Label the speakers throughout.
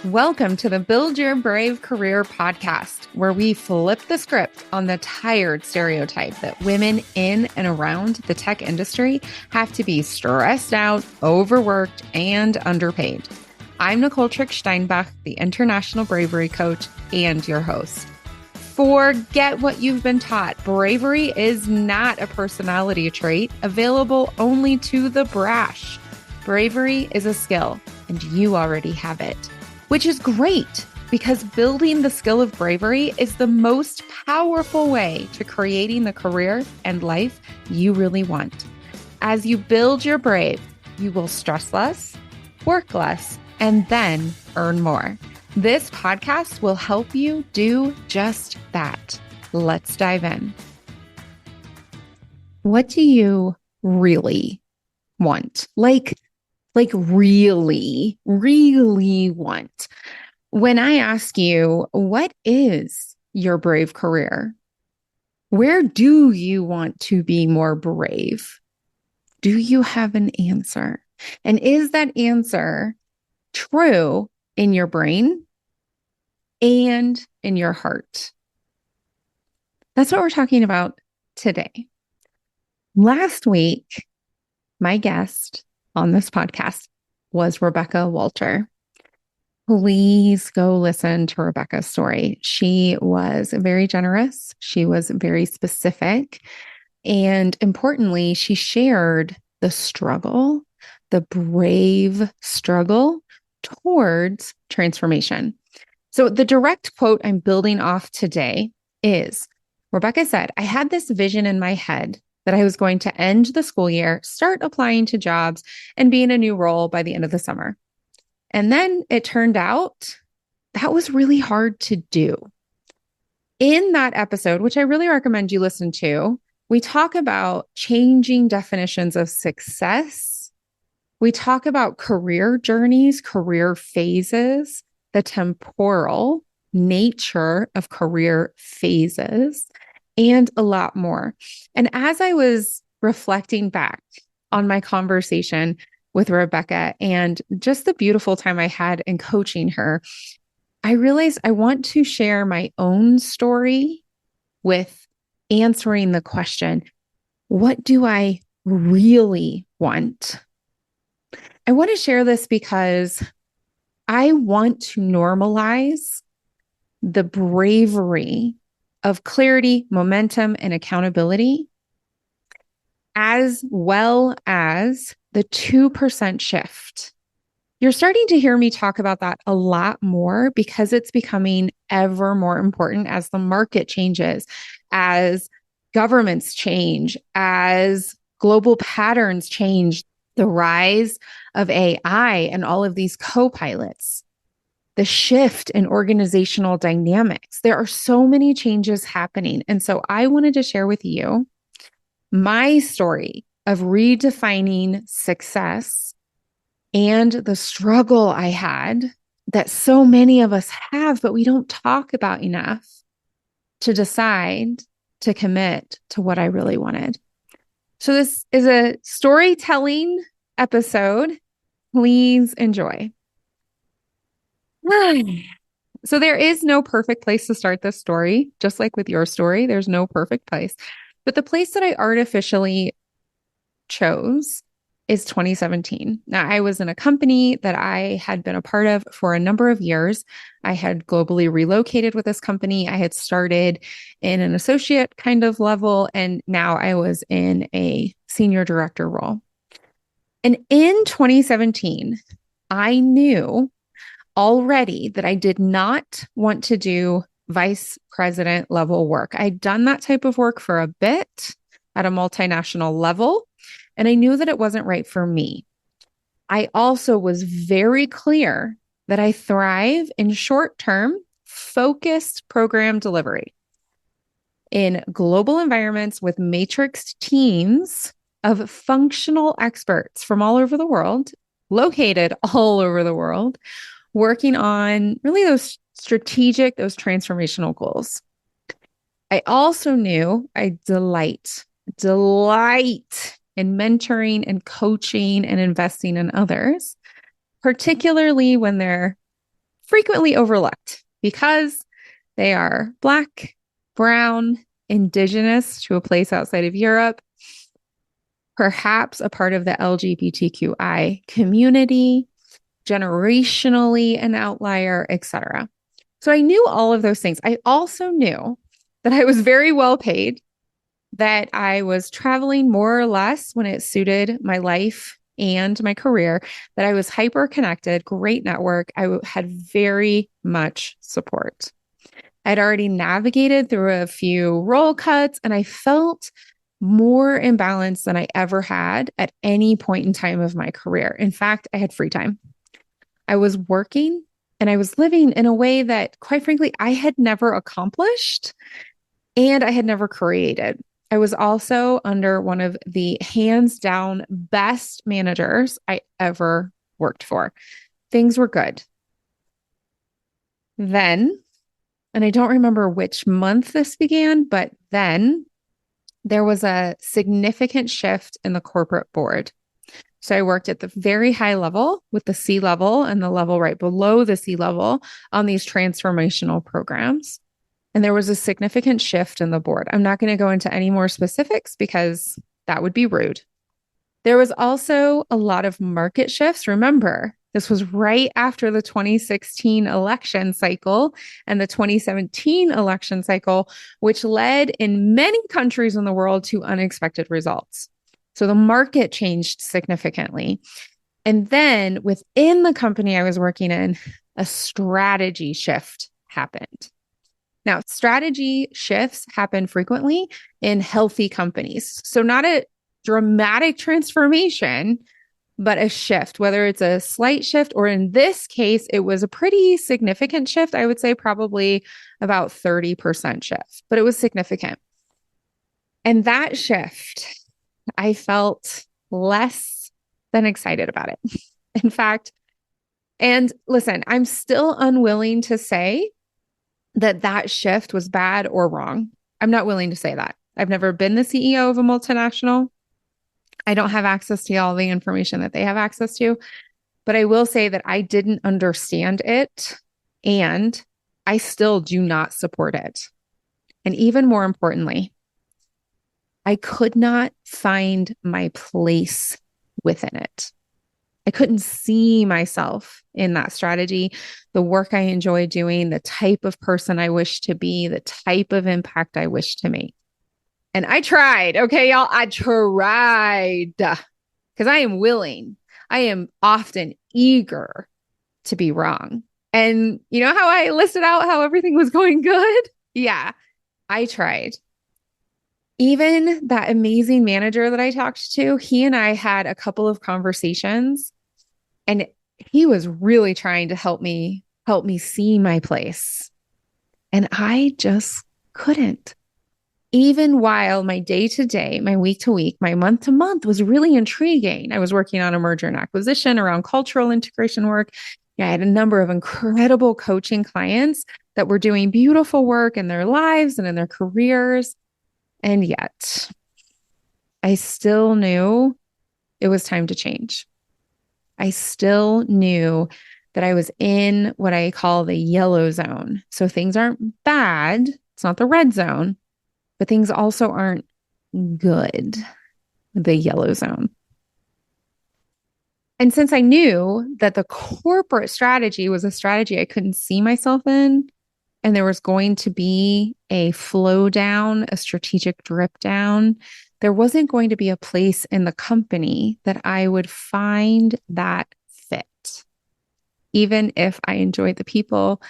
Speaker 1: Welcome to the Build Your Brave Career podcast, where we flip the script on the tired stereotype that women in and around the tech industry have to be stressed out, overworked, and underpaid. I'm Nicole Trick Steinbach, the International Bravery Coach and your host. Forget what you've been taught. Bravery is not a personality trait available only to the brash. Bravery is a skill, and you already have it. Which is great because building the skill of bravery is the most powerful way to creating the career and life you really want. As you build your brave, you will stress less, work less, and then earn more. This podcast will help you do just that. Let's dive in. What do you really want? Like really want. When I ask you, what is your brave career? Where do you want to be more brave? Do you have an answer? And is that answer true in your brain and in your heart? That's what we're talking about today. Last week, my guest on this podcast was Rebecca Walter. Please go listen to Rebecca's story. She was very generous. She was very specific. And importantly, she shared the struggle, the brave struggle towards transformation. So the direct quote I'm building off today is, Rebecca said, I had this vision in my head that I was going to end the school year, start applying to jobs, and be in a new role by the end of the summer. And then it turned out that was really hard to do. In that episode, which I really recommend you listen to, we talk about changing definitions of success. We talk about career journeys, career phases, the temporal nature of career phases, and a lot more. And as I was reflecting back on my conversation with Rebecca and just the beautiful time I had in coaching her, I realized I want to share my own story with answering the question, what do I really want? I want to share this because I want to normalize the bravery of clarity, momentum, and accountability, as well as the 2% shift. You're starting to hear me talk about that a lot more because it's becoming ever more important as the market changes, as governments change, as global patterns change, the rise of AI and all of these co-pilots. The shift in organizational dynamics. There are so many changes happening. And so I wanted to share with you my story of redefining success and the struggle I had that so many of us have, but we don't talk about enough to decide to commit to what I really wanted. So this is a storytelling episode. Please enjoy. So there is no perfect place to start this story, just like with your story, there's no perfect place. But the place that I artificially chose is 2017. Now, I was in a company that I had been a part of for a number of years. I had globally relocated with this company. I had started in an associate kind of level, and now I was in a senior director role. And in 2017, I knew already that I did not want to do vice president level work. I'd done that type of work for a bit at a multinational level, and I knew that it wasn't right for me. I also was very clear that I thrive in short-term, focused program delivery in global environments with matrixed teams of functional experts from all over the world, located all over the world, working on really those strategic, those transformational goals. I also knew I delight in mentoring and coaching and investing in others, particularly when they're frequently overlooked because they are Black, brown, indigenous to a place outside of Europe, perhaps a part of the LGBTQI community, generationally an outlier, etc. So I knew all of those things. I also knew that I was very well paid, that I was traveling more or less when it suited my life and my career, that I was hyper connected, great network. I had very much support. I'd already navigated through a few role cuts, and I felt more imbalanced than I ever had at any point in time of my career. In fact, I had free time. I was working and I was living in a way that, quite frankly, I had never accomplished and I had never created. I was also under one of the hands down best managers I ever worked for. Things were good. Then, and I don't remember which month this began, but then there was a significant shift in the corporate board. So I worked at the very high level with the C level and the level right below the C level on these transformational programs. And there was a significant shift in the board. I'm not going to go into any more specifics because that would be rude. There was also a lot of market shifts. Remember, this was right after the 2016 election cycle and the 2017 election cycle, which led in many countries in the world to unexpected results. So the market changed significantly. And then within the company I was working in, a strategy shift happened. Now, strategy shifts happen frequently in healthy companies. So not a dramatic transformation, but a shift, whether it's a slight shift or in this case, it was a pretty significant shift. I would say probably about 30% shift, but it was significant. And that shift, I felt less than excited about it. In fact, and listen, I'm still unwilling to say that that shift was bad or wrong. I'm not willing to say that. I've never been the CEO of a multinational. I don't have access to all the information that they have access to, but I will say that I didn't understand it and I still do not support it. And even more importantly, I could not find my place within it. I couldn't see myself in that strategy, the work I enjoy doing, the type of person I wish to be, the type of impact I wish to make. And I tried, okay, y'all, I tried because I am willing. I am often eager to be wrong. And you know how I listed out how everything was going good? Yeah, I tried. Even that amazing manager that I talked to, he and I had a couple of conversations and he was really trying to help me see my place. And I just couldn't. Even while my day to day, my week to week, my month to month was really intriguing. I was working on a merger and acquisition around cultural integration work. I had a number of incredible coaching clients that were doing beautiful work in their lives and in their careers. And yet, I still knew it was time to change. I still knew that I was in what I call the yellow zone. So things aren't bad. It's not the red zone, but things also aren't good, the yellow zone. And since I knew that the corporate strategy was a strategy I couldn't see myself in, and there was going to be a flow down, a strategic drip down, there wasn't going to be a place in the company that I would find that fit, even if I enjoyed the people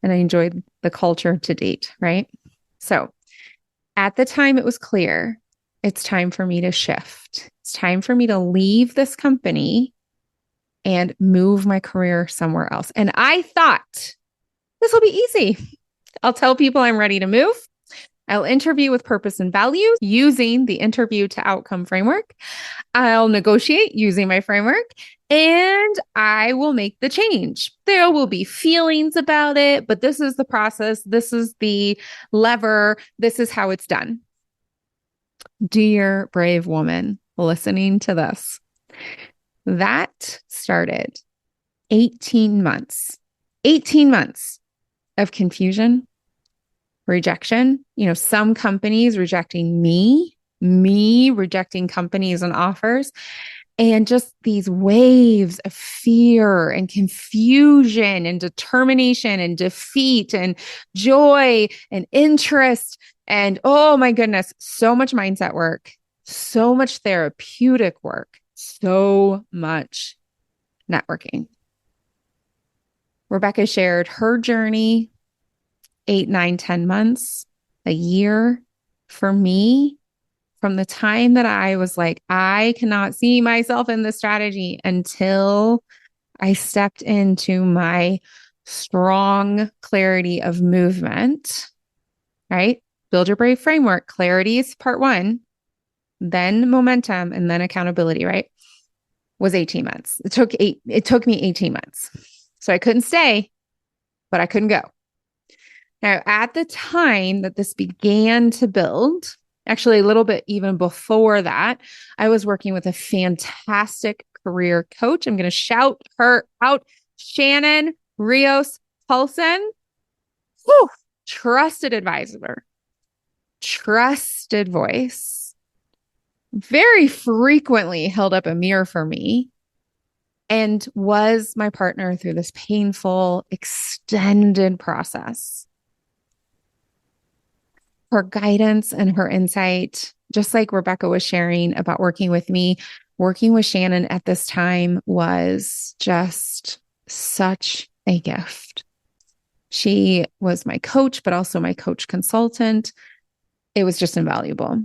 Speaker 1: and I enjoyed the culture to date, right? So at the time, it was clear it's time for me to shift. It's time for me to leave this company and move my career somewhere else. And I thought this will be easy. I'll tell people I'm ready to move. I'll interview with purpose and values using the interview to outcome framework. I'll negotiate using my framework and I will make the change. There will be feelings about it, but this is the process. This is the lever. This is how it's done. Dear brave woman listening to this, that started 18 months 18 months of confusion, rejection, some companies rejecting me rejecting companies and offers, and just these waves of fear and confusion and determination and defeat and joy and interest. And oh my goodness, so much mindset work, so much therapeutic work, so much networking. Rebecca shared her journey, 8, 9, 10 months, a year for me, from the time that I was like, I cannot see myself in this strategy until I stepped into my strong clarity of movement, right? Build your brave framework. Clarity is part one, then momentum, and then accountability, right? Was 18 months. It took me 18 months. So I couldn't stay, but I couldn't go. Now, at the time that this began to build, actually a little bit even before that, I was working with a fantastic career coach. I'm going to shout her out, Shannon Rios Paulson. Whew, trusted advisor, trusted voice, very frequently held up a mirror for me, and was my partner through this painful, extended process. Her guidance and her insight, just like Rebecca was sharing about working with me, working with Shannon at this time was just such a gift. She was my coach, but also my coach consultant. It was just invaluable.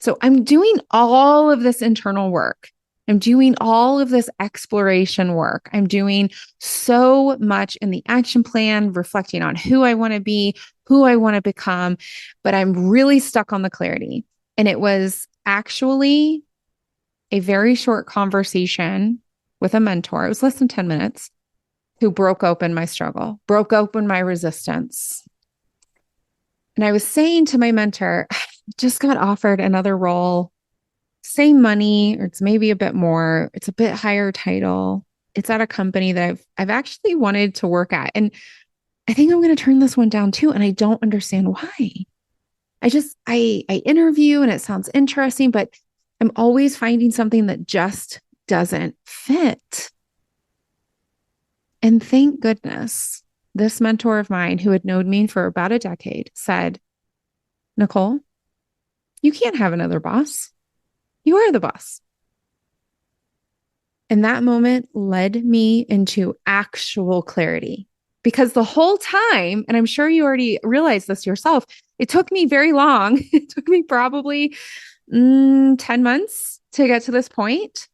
Speaker 1: So I'm doing all of this internal work. I'm doing all of this exploration work. I'm doing so much in the action plan, reflecting on who I want to be, who I want to become, but I'm really stuck on the clarity. And it was actually a very short conversation with a mentor. It was less than 10 minutes, who broke open my struggle, broke open my resistance. And I was saying to my mentor, I just got offered another role, same money, or it's maybe a bit more. It's a bit higher title. It's at a company that I've actually wanted to work at. And I think I'm going to turn this one down too. And I don't understand why. I interview and it sounds interesting, but I'm always finding something that just doesn't fit. And thank goodness, this mentor of mine who had known me for about a decade said, Nicole, you can't have another boss. You are the boss. And that moment led me into actual clarity, because the whole time, and I'm sure you already realized this yourself, it took me very long. It took me probably 10 months to get to this point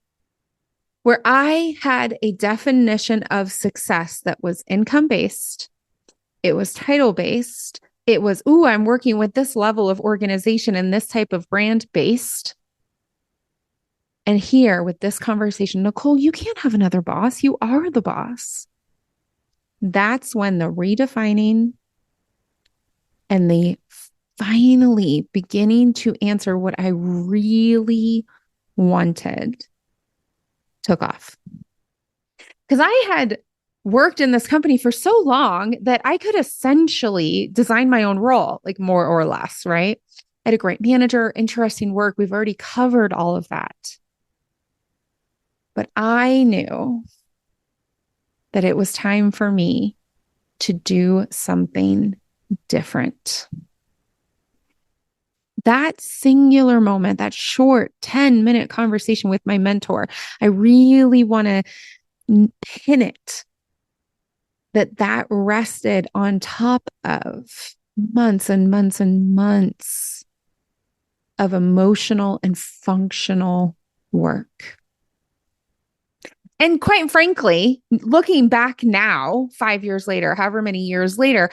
Speaker 1: where I had a definition of success that was income-based. It was title-based. It was, I'm working with this level of organization and this type of brand-based. And here with this conversation, Nicole, you can't have another boss. You are the boss. That's when the redefining and the finally beginning to answer what I really wanted took off. Because I had worked in this company for so long that I could essentially design my own role, like more or less, right? I had a great manager, interesting work. We've already covered all of that. But I knew that it was time for me to do something different. That singular moment, that short 10-minute conversation with my mentor, I really want to pin it that rested on top of months and months and months of emotional and functional work. And quite frankly, looking back now, 5 years later, however many years later,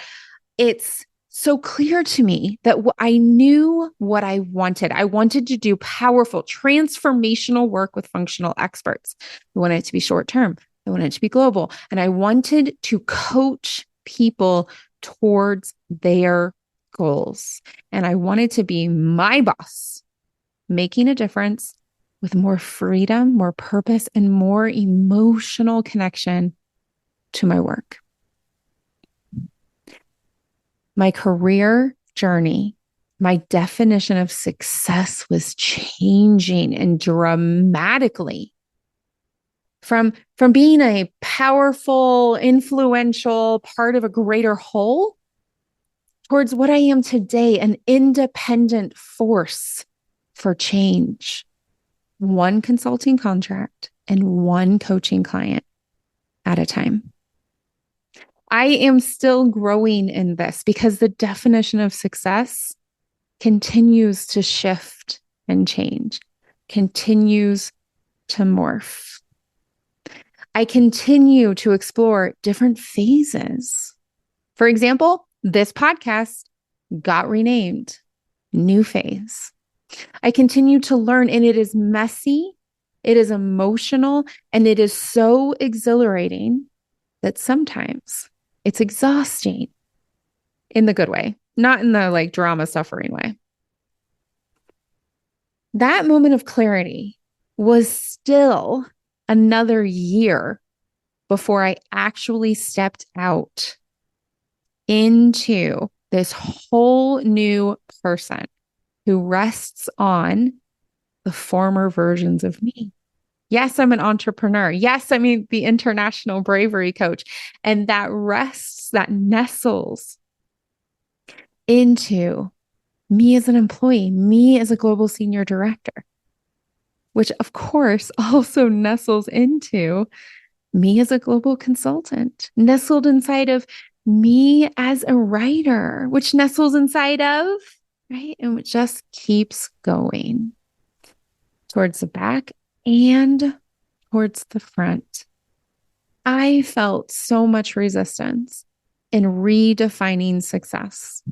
Speaker 1: it's so clear to me that I knew what I wanted. I wanted to do powerful, transformational work with functional experts. I wanted it to be short term. I wanted it to be global. And I wanted to coach people towards their goals. And I wanted to be my boss, making a difference with more freedom, more purpose, and more emotional connection to my work. My career journey, my definition of success was changing and dramatically from being a powerful, influential part of a greater whole towards what I am today, an independent force for change. One consulting contract and one coaching client at a time. I am still growing in this because the definition of success continues to shift and change, continues to morph. I continue to explore different phases. For example, this podcast got renamed New Phase. I continue to learn, and it is messy, it is emotional, and it is so exhilarating that sometimes it's exhausting in the good way, not in the like drama suffering way. That moment of clarity was still another year before I actually stepped out into this whole new person who rests on the former versions of me. Yes, I'm an entrepreneur. Yes, I'm the international bravery coach. And that rests, that nestles into me as an employee, me as a global senior director, which of course also nestles into me as a global consultant, nestled inside of me as a writer, which nestles inside of, right? And it just keeps going towards the back and towards the front. I felt so much resistance in redefining success.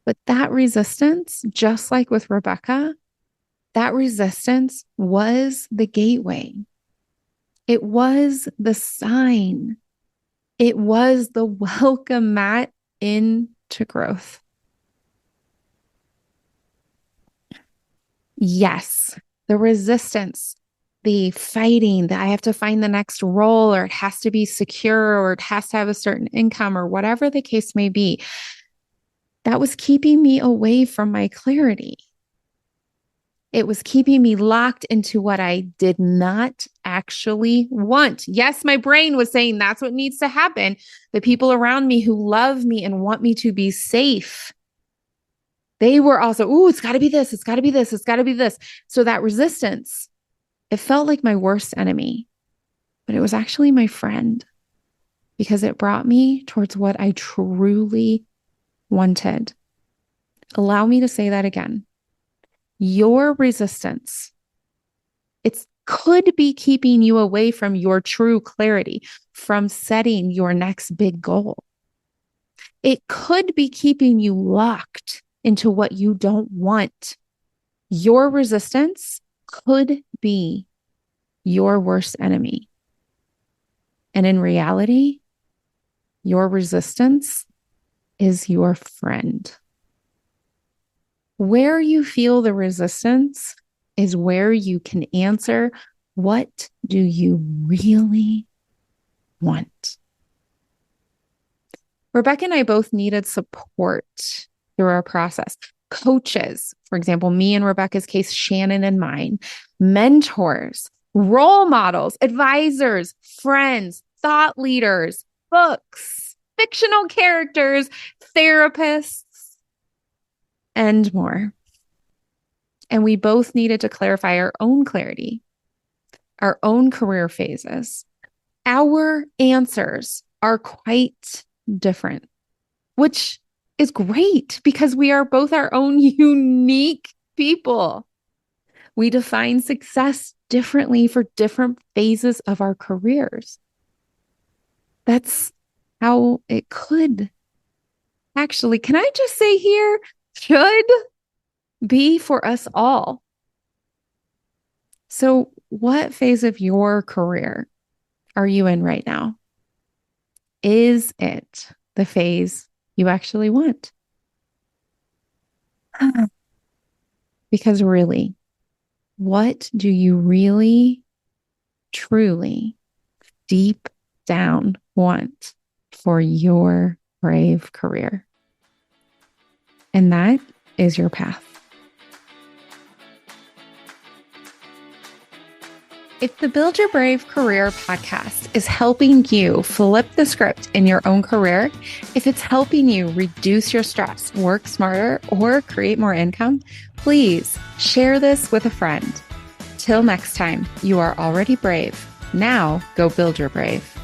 Speaker 1: But that resistance, just like with Rebecca, that resistance was the gateway. It was the sign. It was the welcome mat into growth. Yes, the resistance, the fighting that I have to find the next role, or it has to be secure, or it has to have a certain income, or whatever the case may be, that was keeping me away from my clarity. It was keeping me locked into what I did not actually want. Yes, my brain was saying that's what needs to happen. The people around me who love me and want me to be safe, they were also, ooh, it's got to be this. It's got to be this. It's got to be this. So that resistance, it felt like my worst enemy, but it was actually my friend because it brought me towards what I truly wanted. Allow me to say that again. Your resistance, it could be keeping you away from your true clarity, from setting your next big goal. It could be keeping you locked into what you don't want. Your resistance could be your worst enemy. And in reality, your resistance is your friend. Where you feel the resistance is where you can answer, what do you really want? Rebecca and I both needed support through our process. Coaches, for example, me and Rebecca's case, Shannon and mine, mentors, role models, advisors, friends, thought leaders, books, fictional characters, therapists, and more. And we both needed to clarify our own clarity, our own career phases. Our answers are quite different, which is great because we are both our own unique people. We define success differently for different phases of our careers. That's how it could. Actually, can I just say here, should be for us all. So, what phase of your career are you in right now? Is it the phase you actually want? Because really, what do you really, truly, deep down want for your brave career? And that is your path. If the Build Your Brave Career podcast is helping you flip the script in your own career, if it's helping you reduce your stress, work smarter, or create more income, please share this with a friend. Till next time, you are already brave. Now go build your brave.